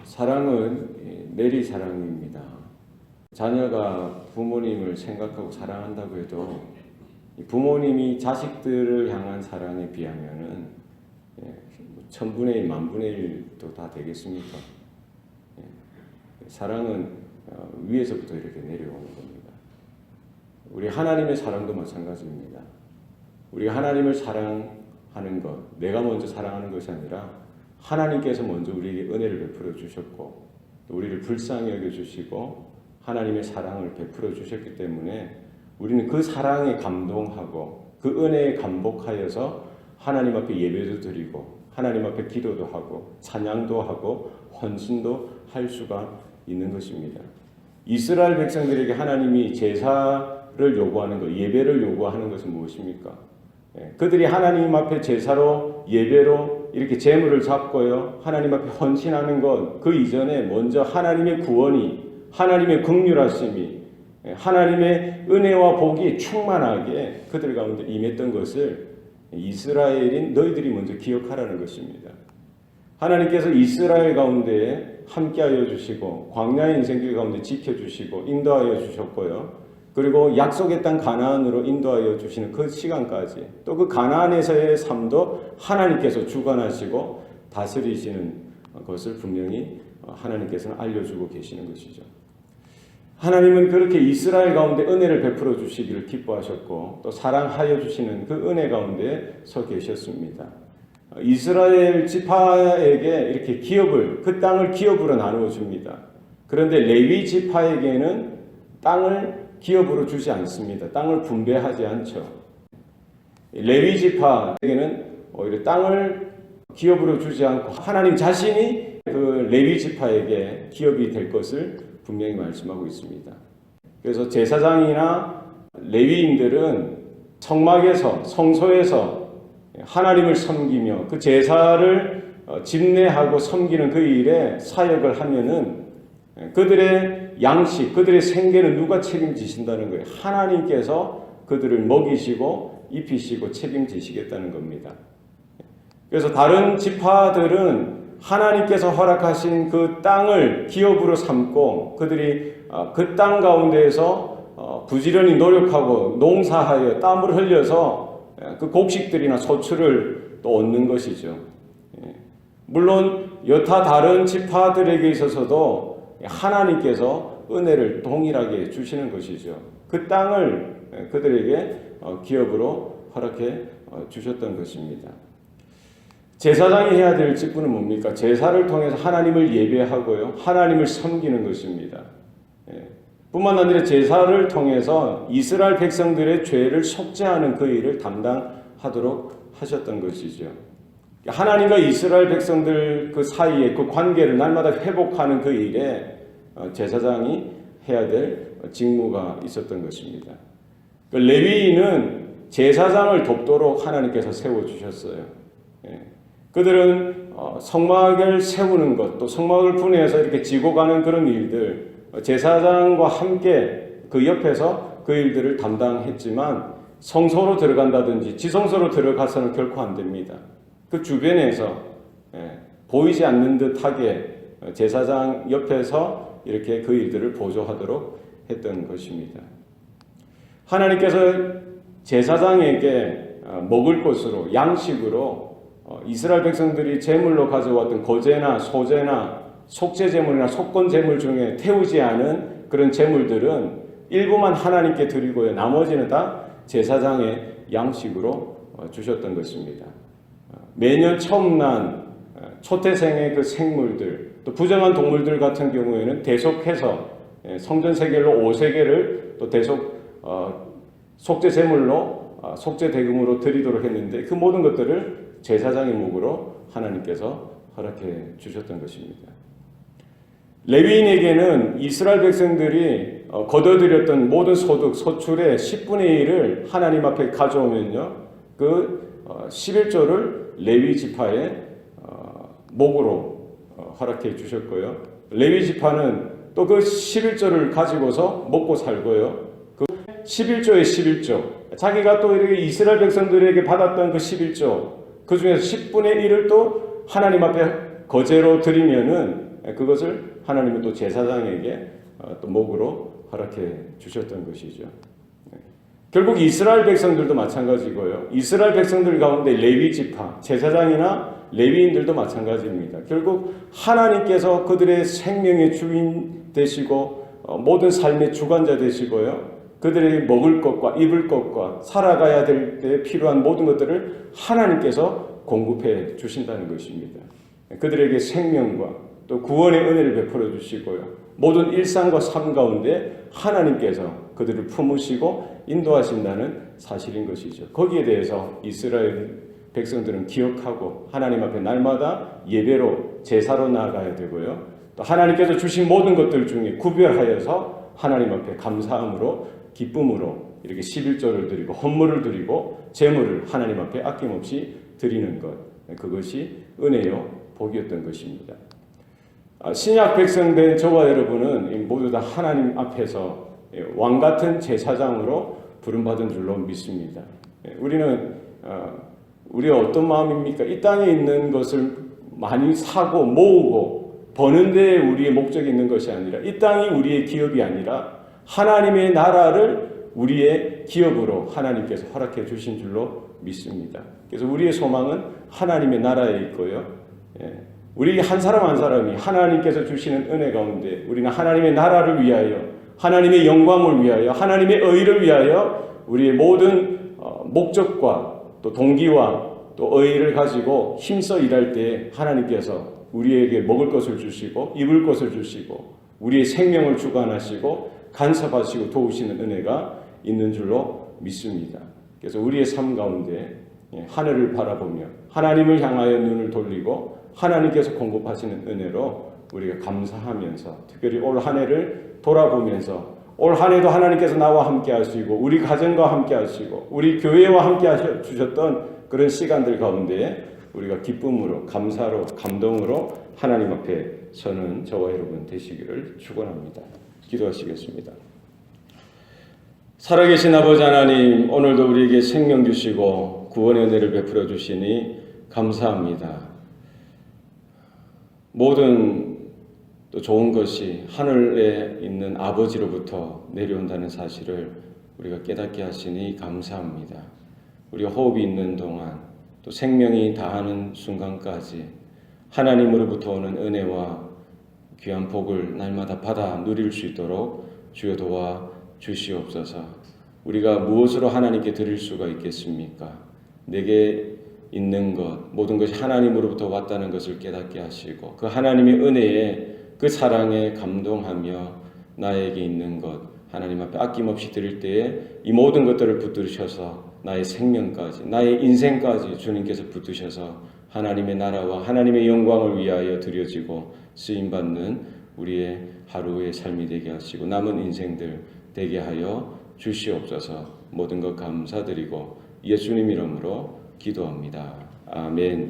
사랑은 내리사랑입니다. 자녀가 부모님을 생각하고 사랑한다고 해도 부모님이 자식들을 향한 사랑에 비하면은 1000분의 1, 10,000분의 1도 다 되겠습니까? 사랑은 위에서부터 이렇게 내려오는 겁니다. 우리 하나님의 사랑도 마찬가지입니다. 우리 하나님을 사랑하는 것, 내가 먼저 사랑하는 것이 아니라 하나님께서 먼저 우리에게 은혜를 베풀어 주셨고 또 우리를 불쌍히 여겨주시고 하나님의 사랑을 베풀어 주셨기 때문에 우리는 그 사랑에 감동하고 그 은혜에 감복하여서 하나님 앞에 예배도 드리고 하나님 앞에 기도도 하고 찬양도 하고 헌신도 할 수가 있는 것입니다. 이스라엘 백성들에게 하나님이 제사를 요구하는 것, 예배를 요구하는 것은 무엇입니까? 그들이 하나님 앞에 제사로 예배로 이렇게 제물을 잡고요 하나님 앞에 헌신하는 것, 그 이전에 먼저 하나님의 구원이, 하나님의 긍휼하심이, 하나님의 은혜와 복이 충만하게 그들 가운데 임했던 것을 이스라엘인 너희들이 먼저 기억하라는 것입니다. 하나님께서 이스라엘 가운데 함께하여 주시고 광야의 인생길 가운데 지켜주시고 인도하여 주셨고요. 그리고 약속의 땅 가나안으로 인도하여 주시는 그 시간까지 또 그 가나안에서의 삶도 하나님께서 주관하시고 다스리시는 것을 분명히 하나님께서는 알려주고 계시는 것이죠. 하나님은 그렇게 이스라엘 가운데 은혜를 베풀어 주시기를 기뻐하셨고 또 사랑하여 주시는 그 은혜 가운데 서 계셨습니다. 이스라엘 지파에게 이렇게 기업을, 그 땅을 기업으로 나누어 줍니다. 그런데 레위 지파에게는 땅을 기업으로 주지 않습니다. 땅을 분배하지 않죠. 레위 지파에게는 오히려 땅을 기업으로 주지 않고 하나님 자신이 그 레위 지파에게 기업이 될 것을 분명히 말씀하고 있습니다. 그래서 제사장이나 레위인들은 성막에서, 성소에서 하나님을 섬기며 그 제사를 집례하고 섬기는 그 일에 사역을 하면은 그들의 양식, 그들의 생계는 누가 책임지신다는 거예요? 하나님께서 그들을 먹이시고 입히시고 책임지시겠다는 겁니다. 그래서 다른 지파들은 하나님께서 허락하신 그 땅을 기업으로 삼고 그들이 그 땅 가운데에서 부지런히 노력하고 농사하여 땀을 흘려서 그 곡식들이나 소출을 또 얻는 것이죠. 물론 여타 다른 지파들에게 있어서도 하나님께서 은혜를 동일하게 주시는 것이죠. 그 땅을 그들에게 기업으로 허락해 주셨던 것입니다. 제사장이 해야 될 직분은 뭡니까? 제사를 통해서 하나님을 예배하고요, 하나님을 섬기는 것입니다. 뿐만 아니라 제사를 통해서 이스라엘 백성들의 죄를 속죄하는 그 일을 담당하도록 하셨던 것이죠. 하나님과 이스라엘 백성들 그 사이에 그 관계를 날마다 회복하는 그 일에 제사장이 해야 될 직무가 있었던 것입니다. 레위인은 제사장을 돕도록 하나님께서 세워주셨어요. 그들은 성막을 세우는 것, 또 성막을 분해해서 이렇게 지고 가는 그런 일들, 제사장과 함께 그 옆에서 그 일들을 담당했지만 성소로 들어간다든지 지성소로 들어가서는 결코 안 됩니다. 그 주변에서 보이지 않는 듯하게 제사장 옆에서 이렇게 그 일들을 보조하도록 했던 것입니다. 하나님께서 제사장에게 먹을 것으로, 양식으로 이스라엘 백성들이 제물로 가져왔던 거제나 소제나 속죄 제물이나 속건 제물 중에 태우지 않은 그런 제물들은 일부만 하나님께 드리고요, 나머지는 다 제사장의 양식으로 주셨던 것입니다. 매년 처음 난 초태생의 그 생물들, 또 부정한 동물들 같은 경우에는 대속해서 성전 세겔로 5세겔을 또 대속 속죄 제물로 속죄 대금으로 드리도록 했는데 그 모든 것들을 제사장의 목으로 하나님께서 허락해 주셨던 것입니다. 레위인에게는 이스라엘 백성들이 거둬들였던 모든 소득, 소출의 10분의 1을 하나님 앞에 가져오면요, 그 11조를 레위 지파의 목으로 허락해 주셨고요. 레위 지파는 또 그 11조를 가지고서 먹고 살고요. 그 11조의 11조, 자기가 또 이렇게 이스라엘 백성들에게 받았던 그 11조, 그 중에서 10분의 1을 또 하나님 앞에 거제로 드리면은 그것을 하나님은 또 제사장에게 또 목으로 허락해 주셨던 것이죠. 결국 이스라엘 백성들도 마찬가지고요. 이스라엘 백성들 가운데 레위 지파, 제사장이나 레위인들도 마찬가지입니다. 결국 하나님께서 그들의 생명의 주인 되시고 모든 삶의 주관자 되시고요. 그들에게 먹을 것과 입을 것과 살아가야 될 때 필요한 모든 것들을 하나님께서 공급해 주신다는 것입니다. 그들에게 생명과 또 구원의 은혜를 베풀어 주시고요. 모든 일상과 삶 가운데 하나님께서 그들을 품으시고 인도하신다는 사실인 것이죠. 거기에 대해서 이스라엘 백성들은 기억하고 하나님 앞에 날마다 예배로 제사로 나아가야 되고요. 또 하나님께서 주신 모든 것들 중에 구별하여서 하나님 앞에 감사함으로 기쁨으로 이렇게 11조를 드리고 헌물을 드리고 제물을 하나님 앞에 아낌없이 드리는 것, 그것이 은혜요 복이었던 것입니다. 신약 백성된 저와 여러분은 모두 다 하나님 앞에서 왕 같은 제사장으로 부름받은 줄로 믿습니다. 우리는 우리가 어떤 마음입니까? 이 땅에 있는 것을 많이 사고 모으고 버는 데 우리의 목적이 있는 것이 아니라 이 땅이 우리의 기업이 아니라 하나님의 나라를 우리의 기업으로 하나님께서 허락해 주신 줄로 믿습니다. 그래서 우리의 소망은 하나님의 나라에 있고요. 우리 한 사람 한 사람이 하나님께서 주시는 은혜 가운데 우리는 하나님의 나라를 위하여 하나님의 영광을 위하여 하나님의 의를 위하여 우리의 모든 목적과 또 동기와 또 의의를 가지고 힘써 일할 때 하나님께서 우리에게 먹을 것을 주시고 입을 것을 주시고 우리의 생명을 주관하시고 간섭하시고 도우시는 은혜가 있는 줄로 믿습니다. 그래서 우리의 삶 가운데 하늘을 바라보며 하나님을 향하여 눈을 돌리고 하나님께서 공급하시는 은혜로 우리가 감사하면서 특별히 올 한 해를 돌아보면서 올 한 해도 하나님께서 나와 함께 하시고 우리 가정과 함께 하시고 우리 교회와 함께 주셨던 그런 시간들 가운데 우리가 기쁨으로 감사로 감동으로 하나님 앞에 서는 저와 여러분 되시기를 축원합니다. 기도하시겠습니다. 살아계신 아버지 하나님, 오늘도 우리에게 생명 주시고 구원의 은혜를 베풀어 주시니 감사합니다. 모든 또 좋은 것이 하늘에 있는 아버지로부터 내려온다는 사실을 우리가 깨닫게 하시니 감사합니다. 우리가 호흡이 있는 동안 또 생명이 다하는 순간까지 하나님으로부터 오는 은혜와 귀한 복을 날마다 받아 누릴 수 있도록 주여 도와 주시옵소서. 우리가 무엇으로 하나님께 드릴 수가 있겠습니까? 내게 있는 것, 모든 것이 하나님으로부터 왔다는 것을 깨닫게 하시고 그 하나님의 은혜에 그 사랑에 감동하며 나에게 있는 것 하나님 앞에 아낌없이 드릴 때에 이 모든 것들을 붙드셔서 나의 생명까지 나의 인생까지 주님께서 붙드셔서 하나님의 나라와 하나님의 영광을 위하여 드려지고 쓰임받는 우리의 하루의 삶이 되게 하시고 남은 인생들 되게 하여 주시옵소서. 모든 것 감사드리고 예수님 이름으로 기도합니다. 아멘.